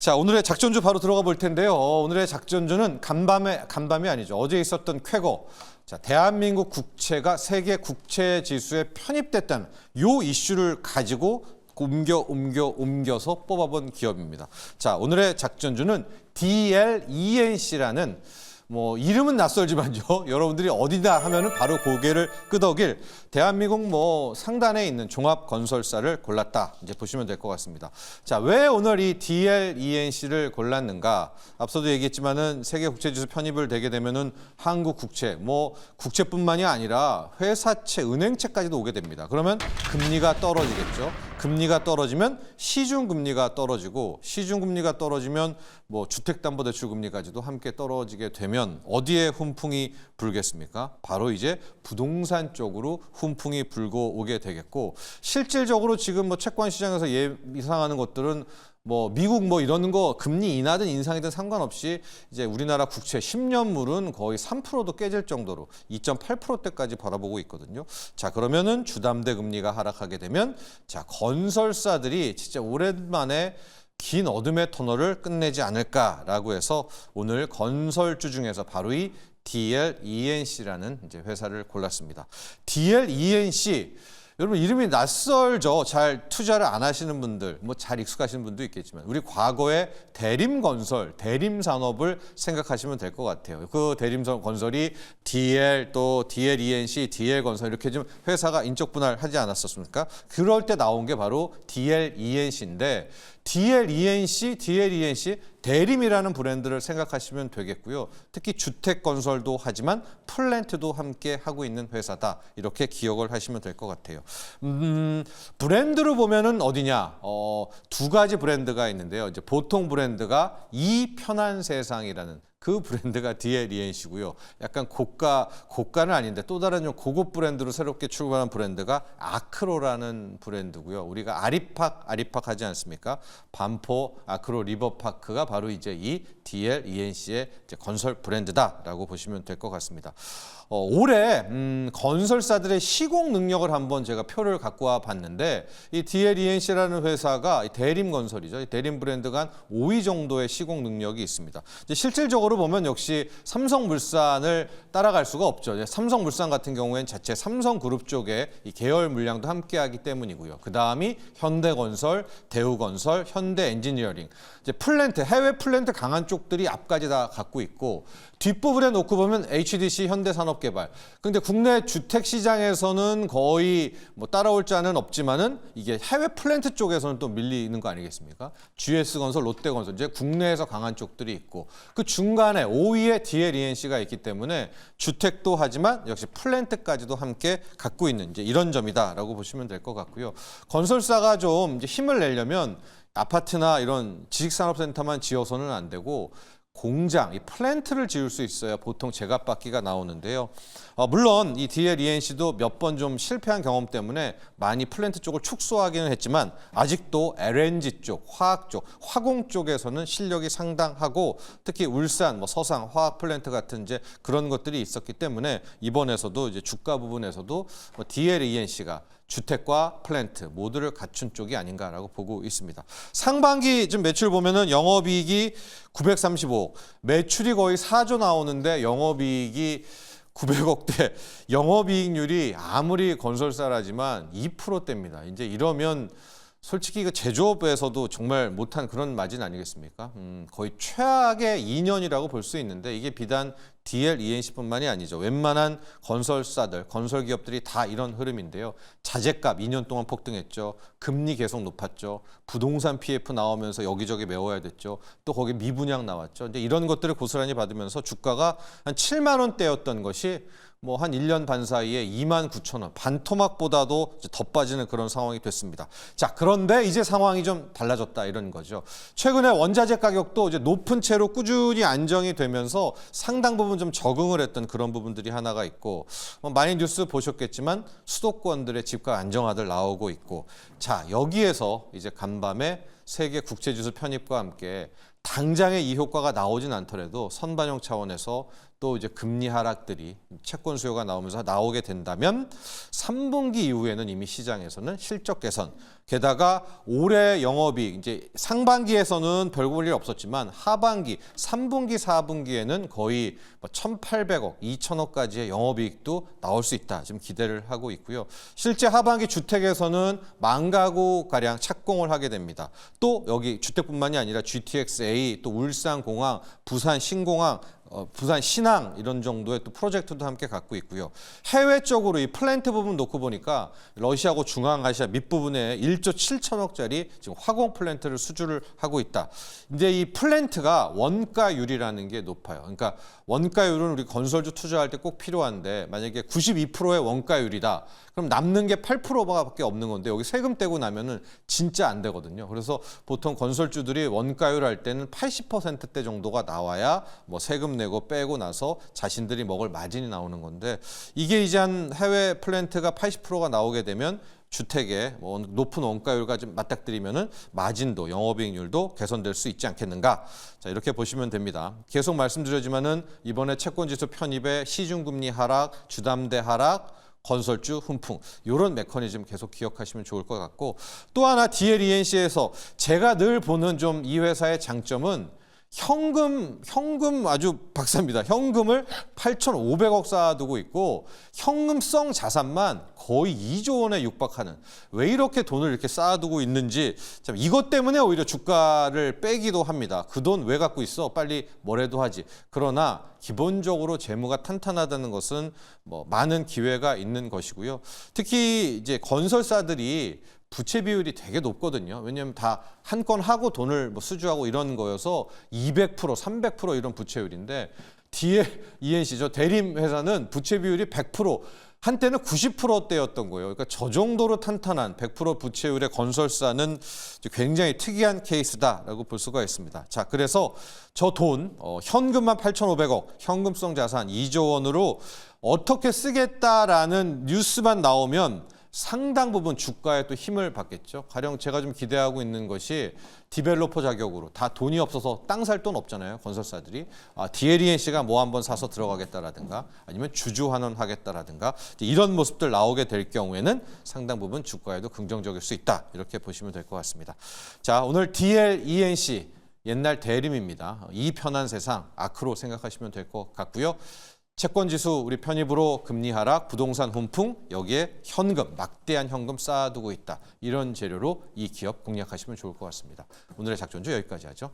자, 오늘의 작전주 바로 들어가 볼 텐데요. 오늘의 작전주는 간밤이 아니죠. 어제 있었던 쾌거. 자, 대한민국 국채가 세계 국채 지수에 편입됐다는 요 이슈를 가지고 옮겨서 뽑아본 기업입니다. 자, 오늘의 작전주는 DLENC라는 이름은 낯설지만요. 여러분들이 어디다 하면은 바로 고개를 끄덕일 대한민국 상단에 있는 종합건설사를 골랐다. 이제 보시면 될 것 같습니다. 자, 왜 오늘 이 DLENC를 골랐는가? 앞서도 얘기했지만은 세계 국채지수 편입을 되게 되면은 한국 국채, 국채뿐만이 아니라 회사채, 은행채까지도 오게 됩니다. 그러면 금리가 떨어지겠죠. 금리가 떨어지면 시중금리가 떨어지고 시중금리가 떨어지면 주택담보대출 금리까지도 함께 떨어지게 되면 어디에 훈풍이 불겠습니까? 바로 이제 부동산 쪽으로 훈풍이 불고 오게 되겠고 실질적으로 지금 채권 시장에서 예상하는 것들은 미국 이런 거 금리 인하든 인상이든 상관없이 이제 우리나라 국채 10년물은 거의 3%도 깨질 정도로 2.8%대까지 바라보고 있거든요. 자, 그러면은 주담대 금리가 하락하게 되면 자, 건설사들이 진짜 오랜만에 긴 어둠의 터널을 끝내지 않을까라고 해서 오늘 건설주 중에서 바로 이 DLENC라는 이제 회사를 골랐습니다. DLENC 여러분 이름이 낯설죠. 잘 투자를 안 하시는 분들, 잘 익숙하신 분도 있겠지만 우리 과거에 대림건설, 대림산업을 생각하시면 될 것 같아요. 그 대림건설이 DL 또 DLENC, DL건설 이렇게 좀 회사가 인적 분할하지 않았었습니까? 그럴 때 나온 게 바로 DLENC인데 DLENC, 대림이라는 브랜드를 생각하시면 되겠고요. 특히 주택건설도 하지만 플랜트도 함께 하고 있는 회사다. 이렇게 기억을 하시면 될 것 같아요. 브랜드로 보면은 어디냐? 두 가지 브랜드가 있는데요. 이제 보통 브랜드가 이 편한 세상이라는 그 브랜드가 DLENC고요. 약간 고가는 아닌데 또 다른 좀 고급 브랜드로 새롭게 출발한 브랜드가 아크로라는 브랜드고요. 우리가 아리팍 하지 않습니까? 반포 아크로 리버파크가 바로 이제 이 DLENC의 건설 브랜드다라고 보시면 될 것 같습니다. 올해 건설사들의 시공 능력을 한번 제가 표를 갖고 와 봤는데 이 DLENC라는 회사가 대림건설이죠. 대림 브랜드가 한 5위 정도의 시공 능력이 있습니다. 이제 실질적으로 보면 역시 삼성물산을 따라갈 수가 없죠. 삼성물산 같은 경우에는 자체 삼성그룹 쪽에 이 계열 물량도 함께하기 때문이고요. 그 다음이 현대건설, 대우건설, 현대엔지니어링, 이제 플랜트, 해외 플랜트 강한 쪽들이 앞까지 다 갖고 있고 뒷부분에 놓고 보면 HDC, 현대산업개발. 근데 국내 주택 시장에서는 거의 따라올 자는 없지만은 이게 해외 플랜트 쪽에서는 또 밀리는 거 아니겠습니까? GS건설, 롯데건설 이제 국내에서 강한 쪽들이 있고 그 중간에 5위에 DLENC가 있기 때문에 주택도 하지만 역시 플랜트까지도 함께 갖고 있는 이제 이런 점이다라고 보시면 될 것 같고요. 건설사가 좀 이제 힘을 내려면 아파트나 이런 지식산업센터만 지어서는 안 되고 공장, 이 플랜트를 지을 수 있어야 보통 제값받기가 나오는데요. 물론 이 DLENC도 몇 번 좀 실패한 경험 때문에 많이 플랜트 쪽을 축소하기는 했지만 아직도 LNG 쪽, 화학 쪽, 화공 쪽에서는 실력이 상당하고 특히 울산, 서상 화학 플랜트 같은 이제 그런 것들이 있었기 때문에 이번에서도 이제 주가 부분에서도 DLENC가 주택과 플랜트 모두를 갖춘 쪽이 아닌가라고 보고 있습니다. 상반기 좀 매출 보면은 영업이익이 935억, 매출이 거의 4조 나오는데 영업이익이 900억대, 영업이익률이 아무리 건설사라지만 2%대입니다. 이제 이러면 솔직히 그 제조업에서도 정말 못한 그런 마진 아니겠습니까? 거의 최악의 2년이라고 볼 수 있는데 이게 비단 DLENC뿐만이 아니죠. 웬만한 건설사들, 건설기업들이 다 이런 흐름인데요. 자재값 2년 동안 폭등했죠. 금리 계속 높았죠. 부동산 PF 나오면서 여기저기 메워야 됐죠. 또 거기 미분양 나왔죠. 이제 이런 것들을 고스란히 받으면서 주가가 한 7만 원대였던 것이 한 1년 반 사이에 29,000원, 반토막보다도 더 빠지는 그런 상황이 됐습니다. 자, 그런데 이제 상황이 좀 달라졌다 이런 거죠. 최근에 원자재 가격도 이제 높은 채로 꾸준히 안정이 되면서 상당 부분 좀 적응을 했던 그런 부분들이 하나가 있고 많이 뉴스 보셨겠지만 수도권들의 집값 안정화들 나오고 있고 자, 여기에서 이제 간밤에 세계 국채지수 편입과 함께 당장의 이 효과가 나오진 않더라도 선반영 차원에서 또 이제 금리 하락들이 채권 수요가 나오면서 나오게 된다면 3분기 이후에는 이미 시장에서는 실적 개선, 게다가 올해 영업이익 이제 상반기에서는 별 볼 일 없었지만 하반기 3분기, 4분기에는 거의 1,800억, 2,000억까지의 영업이익도 나올 수 있다. 지금 기대를 하고 있고요. 실제 하반기 주택에서는 10,000가구 가량 착공을 하게 됩니다. 또 여기 주택뿐만이 아니라 GTX-A, 또 울산공항, 부산 신공항, 부산 신항 이런 정도의 또 프로젝트도 함께 갖고 있고요. 해외 쪽으로 이 플랜트 부분 놓고 보니까 러시아하고 중앙아시아 밑부분에 1조 7천억짜리 지금 화공 플랜트를 수주를 하고 있다. 이제 이 플랜트가 원가율이라는 게 높아요. 그러니까 원가율은 우리 건설주 투자할 때 꼭 필요한데 만약에 92%의 원가율이다. 그럼 남는 게 8%밖에 없는 건데 여기 세금 떼고 나면은 진짜 안 되거든요. 그래서 보통 건설주들이 원가율 할 때는 80%대 정도가 나와야 뭐 세금 내고 빼고 나서 자신들이 먹을 마진이 나오는 건데 이게 이제 한 해외 플랜트가 80%가 나오게 되면 주택에 뭐 높은 원가율과 좀 맞닥뜨리면은 마진도 영업이익률도 개선될 수 있지 않겠는가? 자, 이렇게 보시면 됩니다. 계속 말씀드렸지만은 이번에 채권지수 편입에 시중금리 하락, 주담대 하락, 건설주 훈풍 이런 메커니즘 계속 기억하시면 좋을 것 같고 또 하나 DL-ENC에서 제가 늘 보는 좀 이 회사의 장점은 현금 아주 박사입니다. 현금을 8,500억 쌓아두고 있고 현금성 자산만 거의 2조 원에 육박하는 왜 이렇게 돈을 이렇게 쌓아두고 있는지 참 이것 때문에 오히려 주가를 빼기도 합니다. 그 돈 왜 갖고 있어? 빨리 뭐라도 하지. 그러나 기본적으로 재무가 탄탄하다는 것은 뭐 많은 기회가 있는 것이고요. 특히 이제 건설사들이 부채 비율이 되게 높거든요. 왜냐하면 다 한 건 하고 돈을 뭐 수주하고 이런 거여서 200%, 300% 이런 부채율인데 DL-ENC 저 대림 회사는 부채 비율이 100%, 한때는 90%대였던 거예요. 그러니까 저 정도로 탄탄한 100% 부채율의 건설사는 굉장히 특이한 케이스다라고 볼 수가 있습니다. 자, 그래서 저 돈 현금만 8,500억, 현금성 자산 2조 원으로 어떻게 쓰겠다라는 뉴스만 나오면 상당 부분 주가에 또 힘을 받겠죠. 가령 제가 좀 기대하고 있는 것이 디벨로퍼 자격으로 다 돈이 없어서 땅 살 돈 없잖아요. 건설사들이. DL-ENC가 뭐 한번 사서 들어가겠다라든가 아니면 주주환원 하겠다라든가 이런 모습들 나오게 될 경우에는 상당 부분 주가에도 긍정적일 수 있다. 이렇게 보시면 될 것 같습니다. 자, 오늘 DL-ENC 옛날 대림입니다. 이 편한 세상 아크로 생각하시면 될 것 같고요. 채권지수 우리 편입으로 금리 하락, 부동산 훈풍, 여기에 현금, 막대한 현금 쌓아두고 있다. 이런 재료로 이 기업 공략하시면 좋을 것 같습니다. 오늘의 작전주 여기까지 하죠.